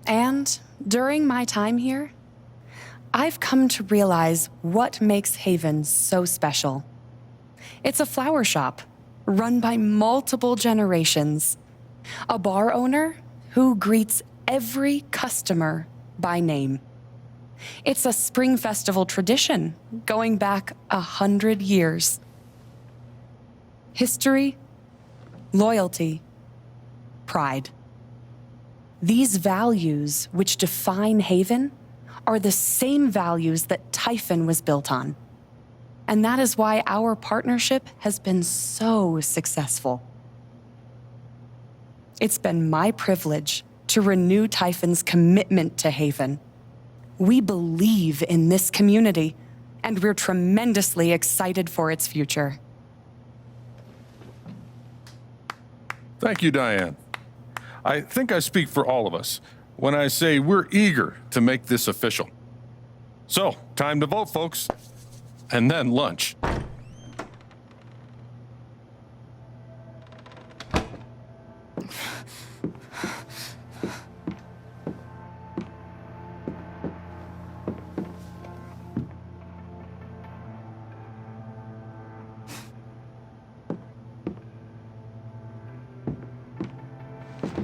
And during my time here, I've come to realize what makes Haven so special. It's a flower shop run by multiple generations. A bar owner who greets every customer by name. It's a spring festival tradition going back 100 years. History, loyalty, pride. These values which define Haven are the same values that Typhon was built on. And that is why our partnership has been so successful. It's been my privilege to renew Typhon's commitment to Haven. We believe in this community, and we're tremendously excited for its future. Thank you, Diane. I think I speak for all of us when I say we're eager to make this official. So, time to vote, folks. And then lunch.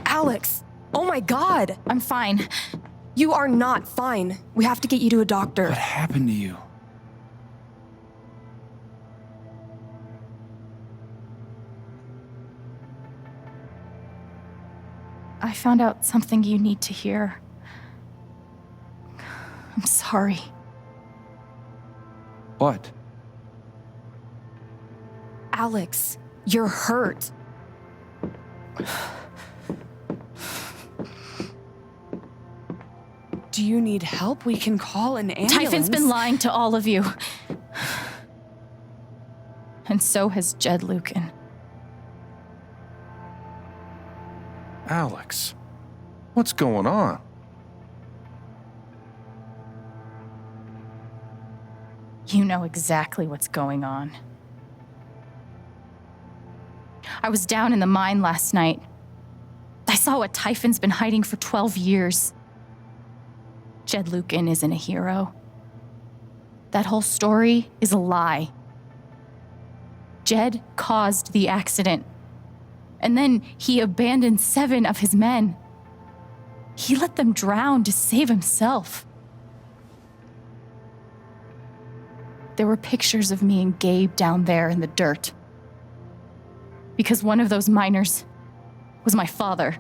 Alex! Oh my God! I'm fine. You are not fine. We have to get you to a doctor. What happened to you? I found out something you need to hear. I'm sorry. What? Alex, you're hurt. Do you need help? We can call an ambulance. Typhon's been lying to all of you. And so has Jed Lucan. Alex, what's going on? You know exactly what's going on. I was down in the mine last night. I saw what Typhon's been hiding for 12 years. Jed Lucan isn't a hero. That whole story is a lie. Jed caused the accident. And then he abandoned 7 of his men. He let them drown to save himself. There were pictures of me and Gabe down there in the dirt. Because one of those miners was my father.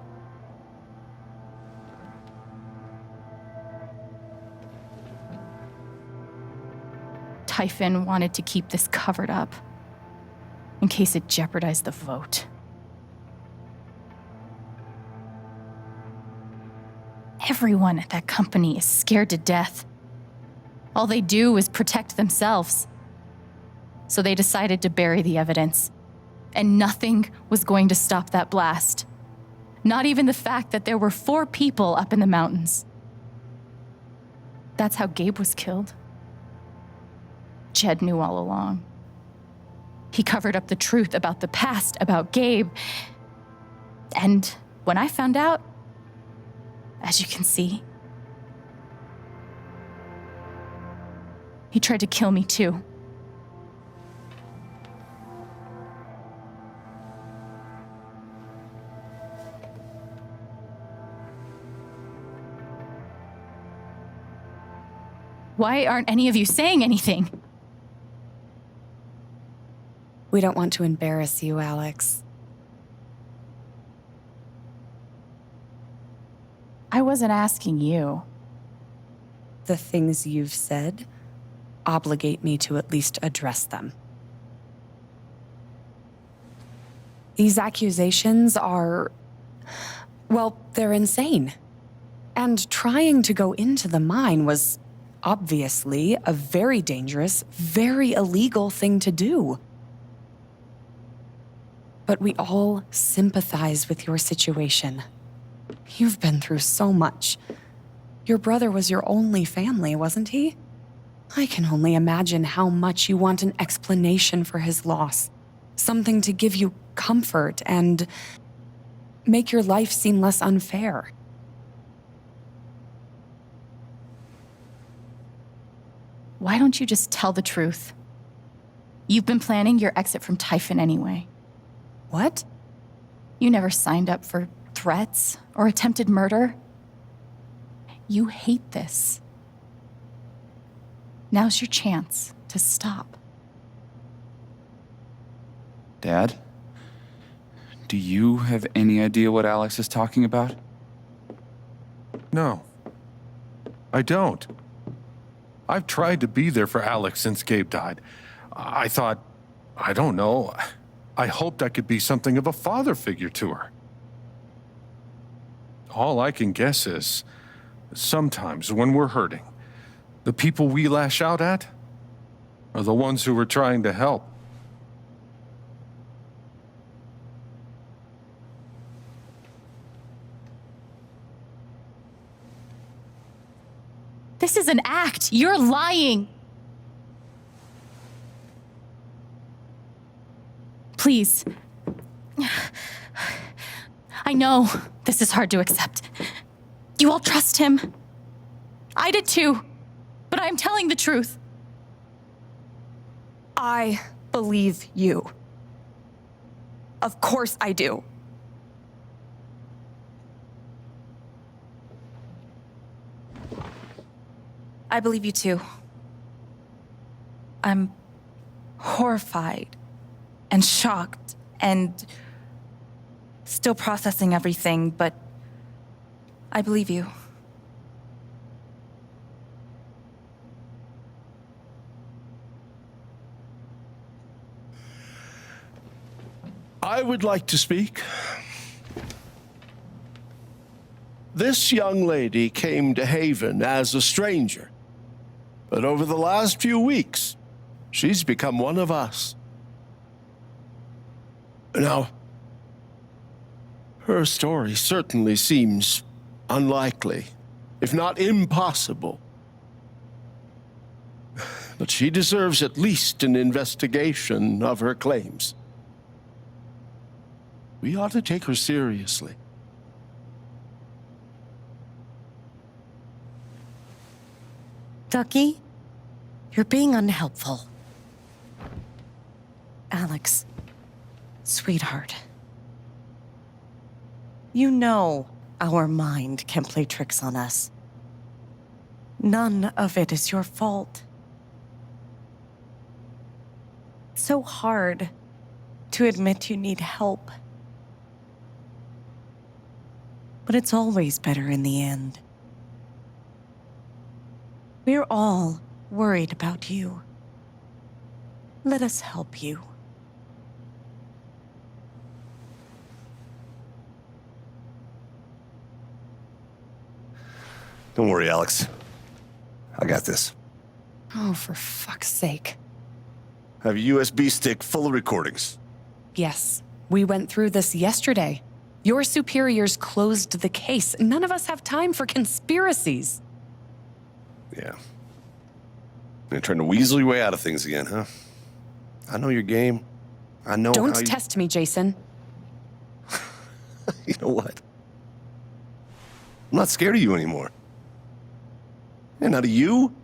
Typhon wanted to keep this covered up in case it jeopardized the vote. Everyone at that company is scared to death. All they do is protect themselves. So they decided to bury the evidence. And nothing was going to stop that blast. Not even the fact that there were 4 people up in the mountains. That's how Gabe was killed. Jed knew all along. He covered up the truth about the past, about Gabe. And when I found out, as you can see, he tried to kill me too. Why aren't any of you saying anything? We don't want to embarrass you, Alex. I wasn't asking you. The things you've said obligate me to at least address them. These accusations are, well, they're insane. And trying to go into the mine was obviously a very dangerous, very illegal thing to do. But we all sympathize with your situation. You've been through so much. Your brother was your only family, wasn't he? I can only imagine how much you want an explanation for his loss. Something to give you comfort and make your life seem less unfair. Why don't you just tell the truth? You've been planning your exit from Typhon anyway. What? You never signed up for threats or attempted murder. You hate this. Now's your chance to stop. Dad? Do you have any idea what Alex is talking about? No, I don't. I've tried to be there for Alex since Gabe died. I thought, I don't know, I hoped I could be something of a father figure to her. All I can guess is, sometimes when we're hurting, the people we lash out at are the ones who we're trying to help. This is an act. You're lying. Please. I know this is hard to accept. You all trust him. I did too. But I'm telling the truth. I believe you. Of course I do. I believe you too. I'm horrified and shocked and still processing everything, but I believe you. I would like to speak. This young lady came to Haven as a stranger, but over the last few weeks, she's become one of us. Now, her story certainly seems unlikely, if not impossible. But she deserves at least an investigation of her claims. We ought to take her seriously. Ducky, you're being unhelpful. Alex, sweetheart. You know our mind can play tricks on us. None of it is your fault. It's so hard to admit you need help. But it's always better in the end. We're all worried about you. Let us help you. Don't worry, Alex. I got this. Oh, for fuck's sake. I have a USB stick full of recordings. Yes, we went through this yesterday. Your superiors closed the case. None of us have time for conspiracies. Yeah. You're trying to weasel your way out of things again, huh? I know your game. I know Don't how you... test me, Jason. You know what? I'm not scared of you anymore. And not of you,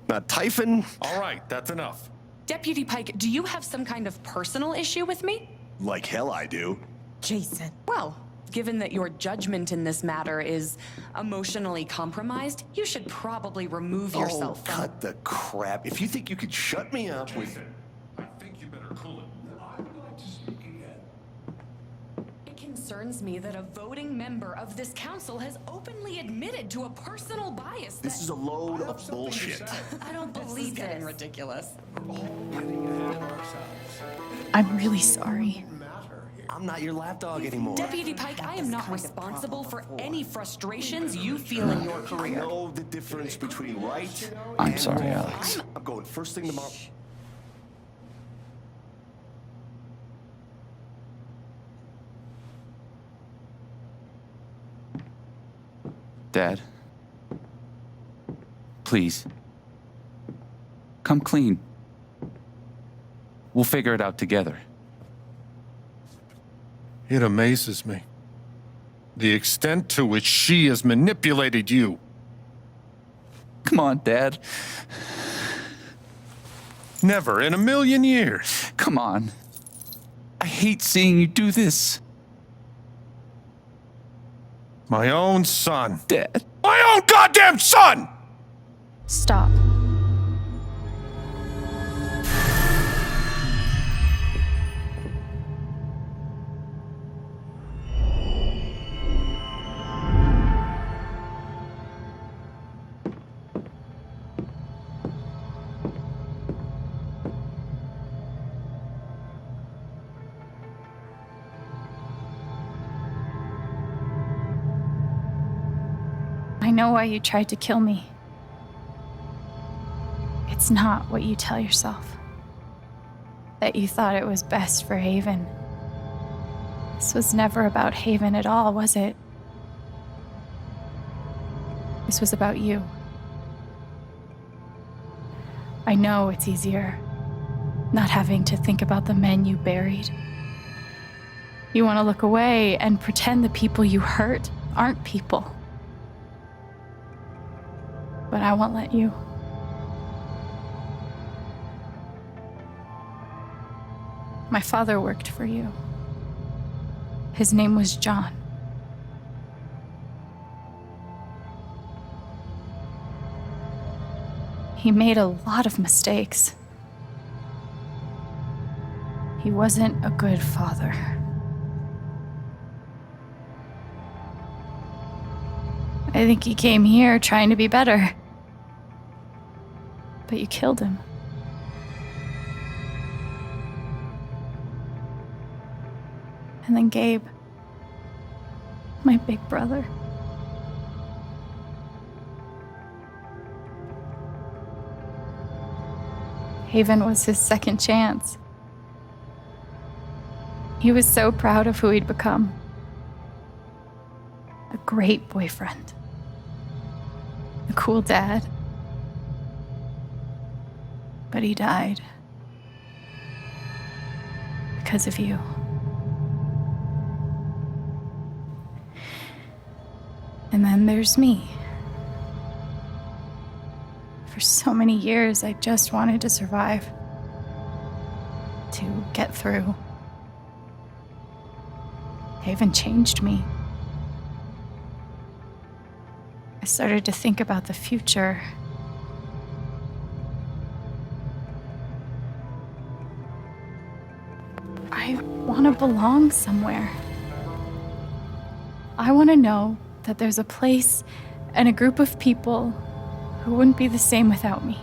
not Typhon. All right, that's enough. Deputy Pike, do you have some kind of personal issue with me? Like hell I do. Jason. Well, given that your judgment in this matter is emotionally compromised, you should probably remove yourself from... cut the crap. If you think you could shut me up with... I think you better cool it. I would like to speak again. It concerns me that a voting member of this council has openly admitted to a personal bias that... This is a load of bullshit. I don't believe this. Getting ridiculous. I'm really sorry. I'm not your lapdog anymore. Deputy Pike, I am not responsible for any frustrations you feel in your I career. know the difference between right I'm and sorry, wrong. Alex. I'm going first thing tomorrow. Dad? Please. Come clean. We'll figure it out together. It amazes me. The extent to which she has manipulated you. Come on, Dad. Never in a million years. Come on. I hate seeing you do this. My own son. Dad. My own goddamn son! Stop. I know why you tried to kill me. It's not what you tell yourself. That you thought it was best for Haven. This was never about Haven at all, was it? This was about you. I know it's easier not having to think about the men you buried. You want to look away and pretend the people you hurt aren't people. But I won't let you. My father worked for you. His name was John. He made a lot of mistakes. He wasn't a good father. I think he came here trying to be better. But you killed him. And then Gabe, my big brother. Haven was his second chance. He was so proud of who he'd become. A great boyfriend. A cool dad. But he died. Because of you. And then there's me. For so many years, I just wanted to survive. To get through. Haven changed me. I started to think about the future. I want to belong somewhere. I want to know that there's a place and a group of people who wouldn't be the same without me.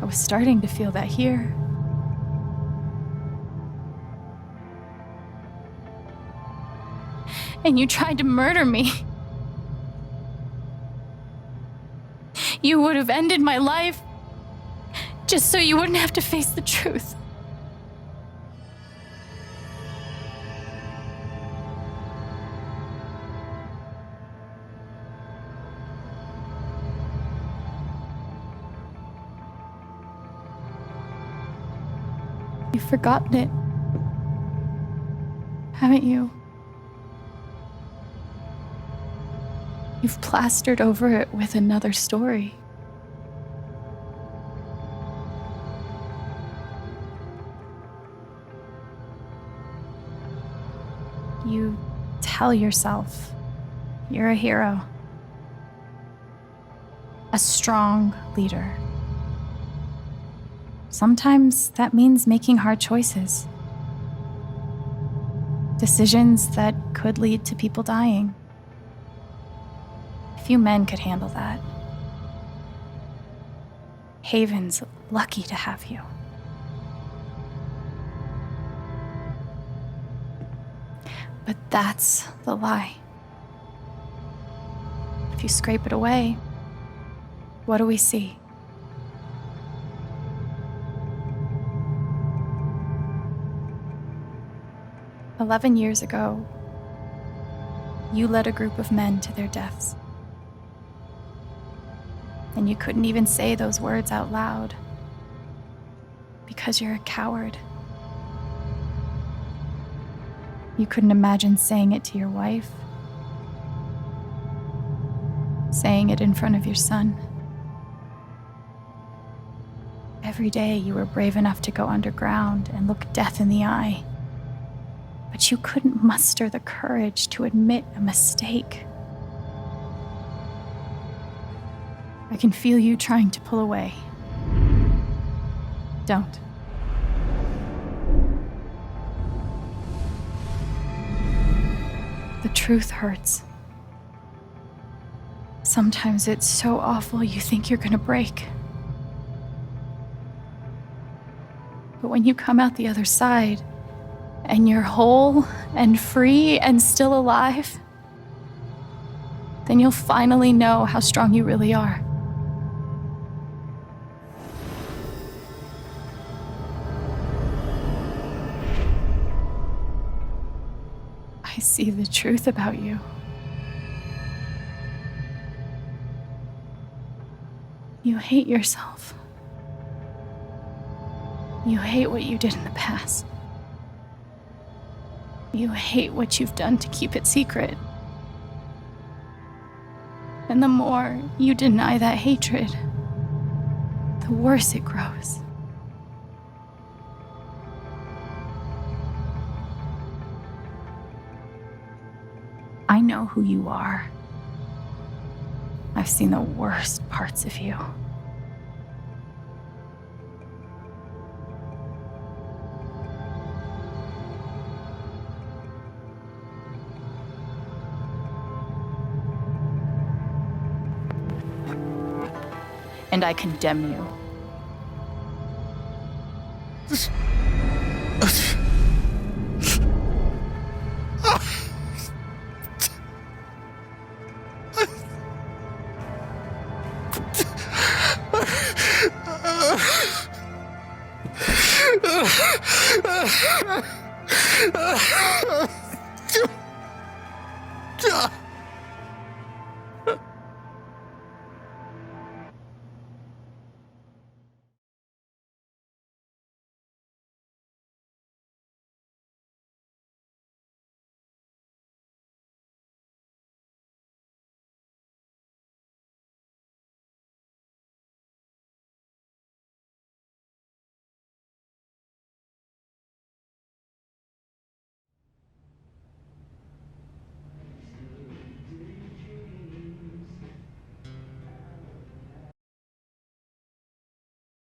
I was starting to feel that here. And you tried to murder me. You would have ended my life just so you wouldn't have to face the truth. You've forgotten it, haven't you? You've plastered over it with another story. You tell yourself you're a hero, a strong leader. Sometimes that means making hard choices. Decisions that could lead to people dying. Few men could handle that. Haven's lucky to have you. But that's the lie. If you scrape it away, what do we see? "11 years ago, you led a group of men to their deaths. And you couldn't even say those words out loud because you're a coward. You couldn't imagine saying it to your wife, saying it in front of your son. every day you were brave enough to go underground and look death in the eye. But you couldn't muster the courage to admit a mistake. I can feel you trying to pull away. Don't. The truth hurts. Sometimes it's so awful you think you're gonna break. But when you come out the other side, and you're whole and free and still alive, then you'll finally know how strong you really are. I see the truth about you. You hate yourself. You hate what you did in the past. You hate what you've done to keep it secret. And the more you deny that hatred, the worse it grows. I know who you are. I've seen the worst parts of you. And I condemn you.